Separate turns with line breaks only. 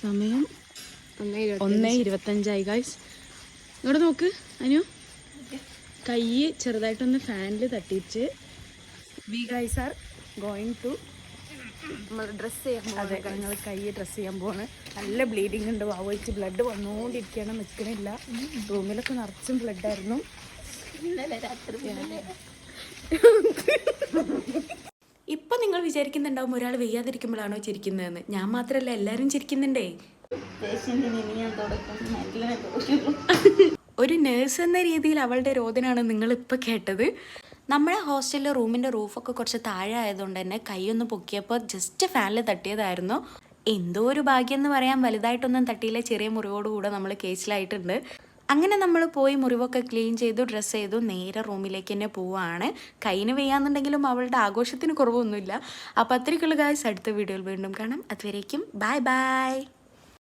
സമയം 1:25 ഗൈസ്. ഇങ്ങോട്ട് നോക്ക് അനു. കൈ ചെറുതായിട്ടൊന്ന് ഫാനിൽ തട്ടിച്ച്. We guys are going to dress ചെയ്യാൻ. അതെ, ഞങ്ങൾ കൈ ഡ്രസ്സ് ചെയ്യാൻ പോവാണ്. നല്ല ബ്ലീഡിങ് ഉണ്ട്. വാവച്ച് ബ്ലഡ് വന്നുകൊണ്ടിരിക്കുകയാണ്, നിൽക്കണില്ല. റൂമിലൊക്കെ നിറച്ചും ബ്ലഡായിരുന്നു. ഇപ്പൊ നിങ്ങൾ വിചാരിക്കുന്നുണ്ടാവും ഒരാൾ വെയ്യാതിരിക്കുമ്പോഴാണോ ചിരിക്കുന്നതെന്ന്. ഞാൻ മാത്രല്ല, എല്ലാരും ചിരിക്കുന്നുണ്ടേ. ഒരു നേഴ്സ് എന്ന രീതിയിൽ അവളുടെ രോദനാണ് നിങ്ങൾ ഇപ്പൊ കേട്ടത്. നമ്മുടെ ഹോസ്റ്റലിലെ റൂമിന്റെ റൂഫൊക്കെ കുറച്ച് താഴെ ആയതുകൊണ്ട് തന്നെ കൈയൊന്ന് പൊക്കിയപ്പോൾ ജസ്റ്റ് ഫാനിൽ തട്ടിയതായിരുന്നു. എന്തോ ഒരു ഭാഗ്യം എന്ന് പറയാൻ, വലുതായിട്ടൊന്നും തട്ടിയില്ല. ചെറിയ മുറിവോടുകൂടെ നമ്മൾ കേസിലായിട്ടുണ്ട്. അങ്ങനെ നമ്മൾ പോയി മുറിവൊക്കെ ക്ലീൻ ചെയ്തു, ഡ്രസ്സ് ചെയ്തു, നേരെ റൂമിലേക്ക് തന്നെ പോവുകയാണ്. കൈന് വെയ്യാന്നുണ്ടെങ്കിലും അവളുടെ ആഘോഷത്തിന് കുറവൊന്നുമില്ല. അപ്പോൾ അത്രയ്ക്കുള്ള ഗായ്സ്, അടുത്ത വീഡിയോയിൽ വീണ്ടും കാണാം. അതുവരേക്കും ബൈ ബൈ.